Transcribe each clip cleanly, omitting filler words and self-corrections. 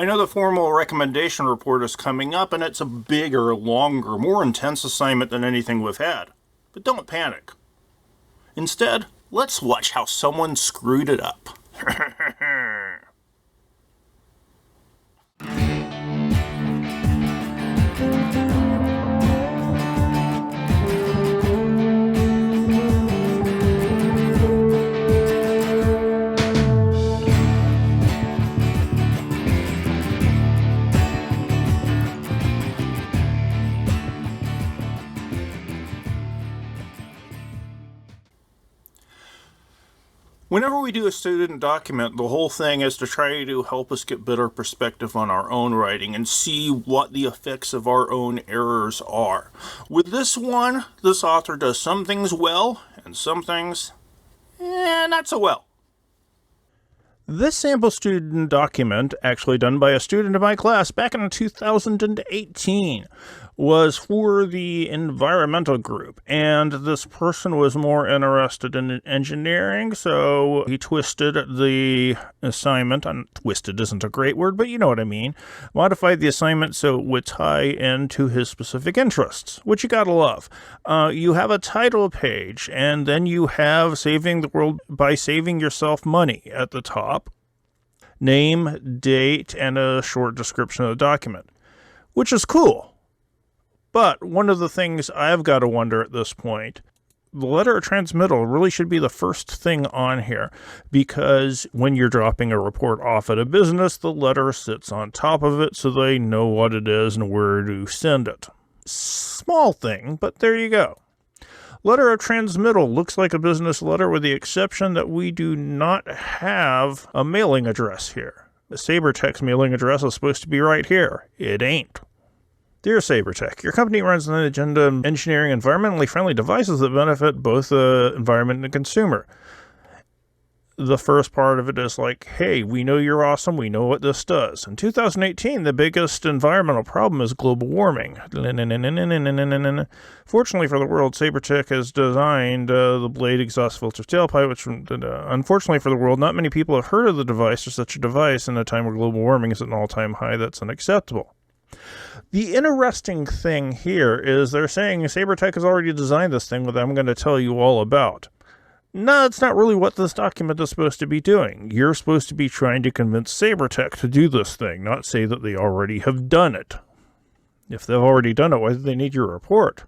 I know the formal recommendation report is coming up, and it's a bigger, longer, more intense assignment than anything we've had. But don't panic. Instead, let's watch how someone screwed it up. Whenever we do a student document, the whole thing is to try to help us get better perspective on our own writing and see what the effects of our own errors are. With this one, this author does some things well and some things not so well. This sample student document, actually done by a student of my class back in 2018, was for the environmental group, and this person was more interested in engineering, so he twisted the assignment. Twisted isn't a great word, but you know what I mean. Modified the assignment so it would tie into his specific interests, which you gotta love. You have a title page, and then you have Saving the World by Saving Yourself Money at the top. Name, date, and a short description of the document, which is cool. But one of the things I've got to wonder at this point, the letter of transmittal really should be the first thing on here, because when you're dropping a report off at a business, the letter sits on top of it so they know what it is and where to send it. Small thing, but there you go. Letter of transmittal looks like a business letter with the exception that we do not have a mailing address here. The SaberTech's mailing address is supposed to be right here. It ain't. Dear SaberTech, your company runs an agenda of engineering environmentally friendly devices that benefit both the environment and the consumer. The first part of it is like, hey, we know you're awesome, we know what this does. In 2018, the biggest environmental problem is global warming. Fortunately for the world, SaberTech has designed the blade exhaust filter tailpipe, which unfortunately for the world, not many people have heard of the device or such a device in a time where global warming is at an all-time high. That's unacceptable. The interesting thing here is they're saying SaberTech has already designed this thing that I'm going to tell you all about. No, it's not really what this document is supposed to be doing. You're supposed to be trying to convince SaberTech to do this thing, not say that they already have done it. If they've already done it, why do they need your report?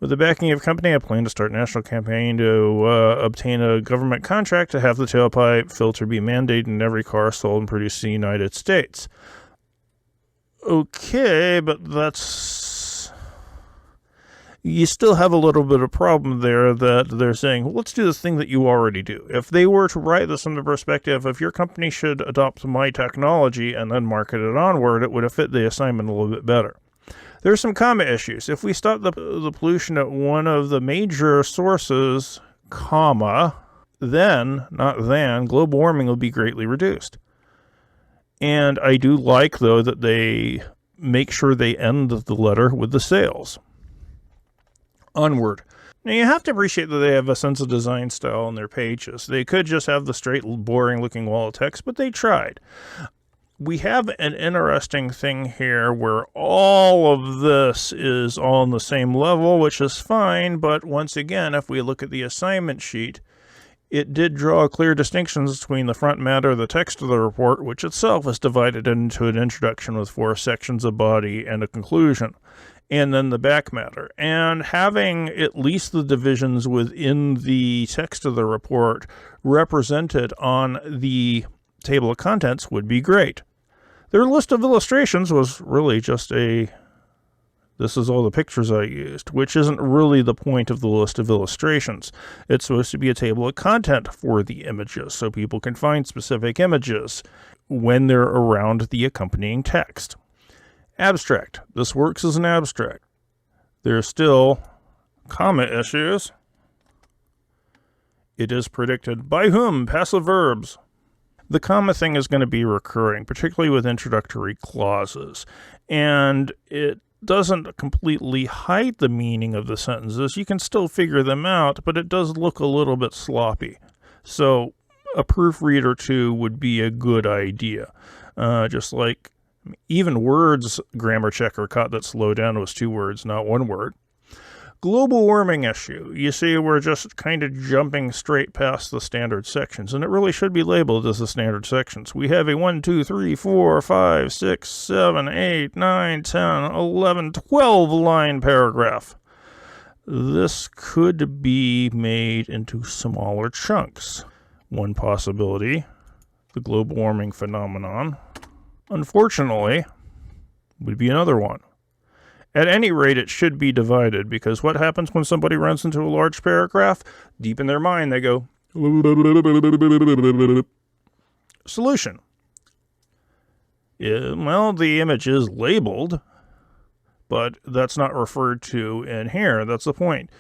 With the backing of the company, I plan to start a national campaign to obtain a government contract to have the tailpipe filter be mandated in every car sold and produced in the United States. Okay, but that's... You still have a little bit of problem there that they're saying, well, let's do this thing that you already do. If they were to write this from the perspective of your company should adopt my technology and then market it onward, it would have fit the assignment a little bit better. There's some comma issues. If we stop the pollution at one of the major sources, comma, then, not than, global warming will be greatly reduced. And I do like, though, that they make sure they end the letter with the sales. Onward. Now, you have to appreciate that they have a sense of design style on their pages. They could just have the straight, boring-looking wall of text, but they tried. We have an interesting thing here where all of this is all on the same level, which is fine, but once again, if we look at the assignment sheet, it did draw clear distinctions between the front matter, the text of the report, which itself is divided into an introduction with 4 sections, a body, and a conclusion, and then the back matter. And having at least the divisions within the text of the report represented on the table of contents would be great. Their list of illustrations was really just this is all the pictures I used, which isn't really the point of the list of illustrations. It's supposed to be a table of content for the images, so people can find specific images when they're around the accompanying text. Abstract. This works as an abstract. There's still comma issues. It is predicted by whom? Passive verbs. The comma thing is going to be recurring, particularly with introductory clauses. And it doesn't completely hide the meaning of the sentences. You can still figure them out, but it does look a little bit sloppy. So a proofread or two would be a good idea. Just like even words grammar checker caught that slow down was 2 words, not 1 word. Global warming issue. You see, we're just kind of jumping straight past the standard sections, and it really should be labeled as the standard sections. We have a 1, 2, 3, 4, 5, 6, 7, 8, 9, 10, 11, 12 line paragraph. This could be made into smaller chunks. One possibility, the global warming phenomenon, unfortunately, would be another one. At any rate, it should be divided, because what happens when somebody runs into a large paragraph? Deep in their mind, they go, solution. Yeah, well, the image is labeled, but that's not referred to in here. That's the point.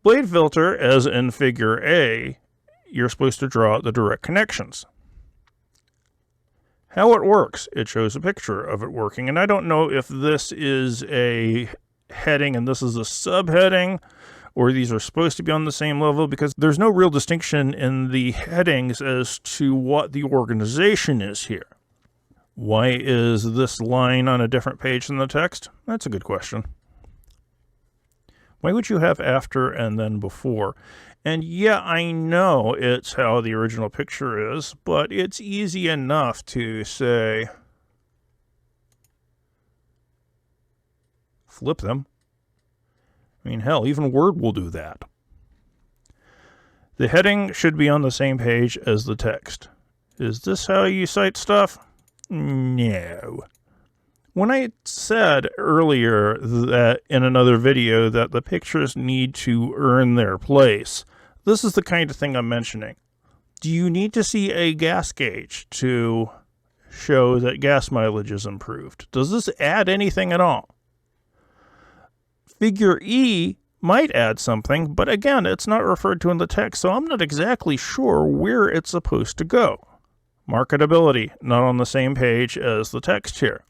Blade filter, as in figure A, you're supposed to draw out the direct connections. How it works, it shows a picture of it working, and I don't know if this is a heading and this is a subheading, or these are supposed to be on the same level, because there's no real distinction in the headings as to what the organization is here. Why is this line on a different page than the text? That's a good question. Why would you have after and then before? And yeah, I know it's how the original picture is, but it's easy enough to say, flip them. I mean, hell, even Word will do that. The heading should be on the same page as the text. Is this how you cite stuff? No. When I said earlier that in another video that the pictures need to earn their place, this is the kind of thing I'm mentioning. Do you need to see a gas gauge to show that gas mileage is improved? Does this add anything at all? Figure E might add something, but again, it's not referred to in the text, so I'm not exactly sure where it's supposed to go. Marketability, not on the same page as the text here.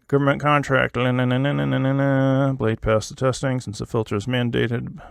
Government contract, blade passed the testing since the filter is mandated.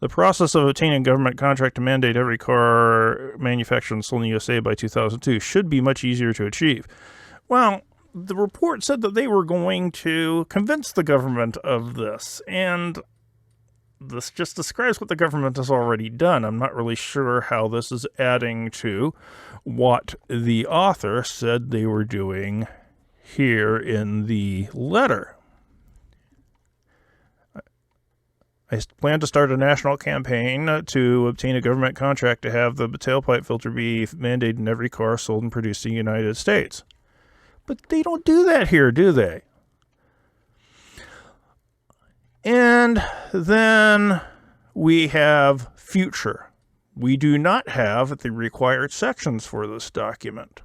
The process of obtaining a government contract to mandate every car manufactured and sold in the USA by 2002 should be much easier to achieve. Well, the report said that they were going to convince the government of this, and this just describes what the government has already done. I'm not really sure how this is adding to what the author said they were doing here in the letter. I plan to start a national campaign to obtain a government contract to have the tailpipe filter be mandated in every car sold and produced in the United States. But they don't do that here, do they? And then we have future. We do not have the required sections for this document.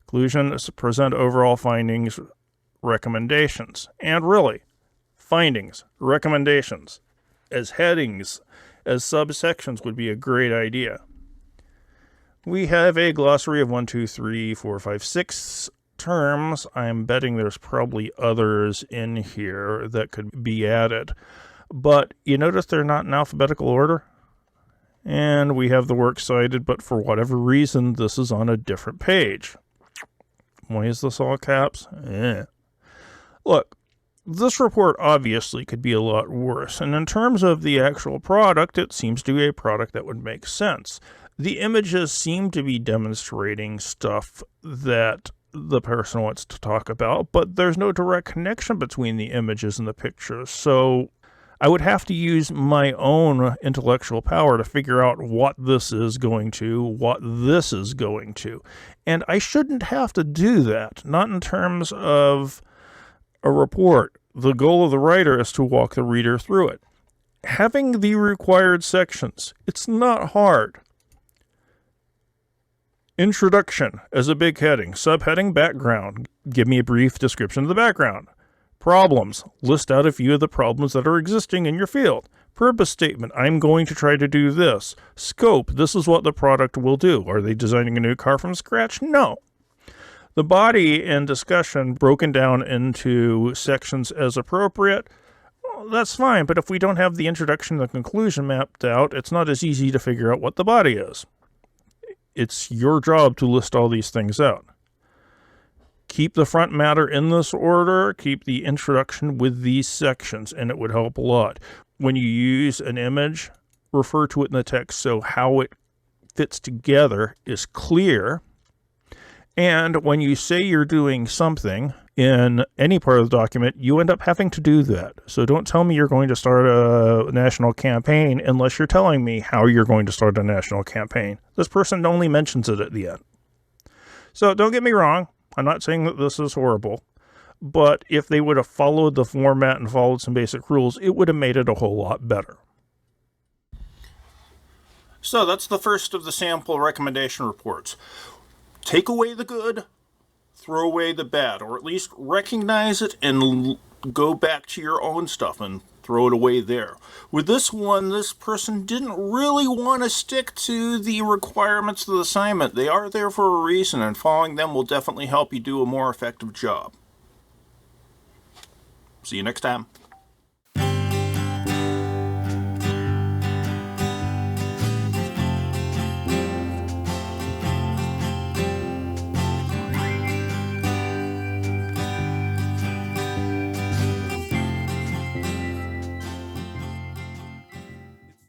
Conclusion is to present overall findings, recommendations. And really, findings, recommendations, as headings, as subsections would be a great idea. We have a glossary of 1, 2, 3, 4, 5, 6 terms. I'm betting there's probably others in here that could be added. But you notice they're not in alphabetical order? And we have the works cited, but for whatever reason, this is on a different page. Why is this all caps? Look, this report obviously could be a lot worse, and in terms of the actual product, it seems to be a product that would make sense. The images seem to be demonstrating stuff that the person wants to talk about, but there's no direct connection between the images and the pictures, so I would have to use my own intellectual power to figure out what this is going to, what this is going to. And I shouldn't have to do that, not in terms of a report. The goal of the writer is to walk the reader through it. Having the required sections, it's not hard. Introduction as a big heading. Subheading, background. Give me a brief description of the background. Problems. List out a few of the problems that are existing in your field. Purpose statement. I'm going to try to do this. Scope. This is what the product will do. Are they designing a new car from scratch? No. The body and discussion broken down into sections as appropriate. Well, that's fine, but if we don't have the introduction and the conclusion mapped out, it's not as easy to figure out what the body is. It's your job to list all these things out. Keep the front matter in this order, keep the introduction with these sections, and it would help a lot. When you use an image, refer to it in the text so how it fits together is clear. And when you say you're doing something in any part of the document, you end up having to do that. So don't tell me you're going to start a national campaign unless you're telling me how you're going to start a national campaign. This person only mentions it at the end. So don't get me wrong. I'm not saying that this is horrible, but if they would have followed the format and followed some basic rules, it would have made it a whole lot better. So that's the first of the sample recommendation reports. Take away the good, throw away the bad, or at least recognize it and go back to your own stuff and throw it away there. With this one, this person didn't really want to stick to the requirements of the assignment. They are there for a reason, and following them will definitely help you do a more effective job. See you next time.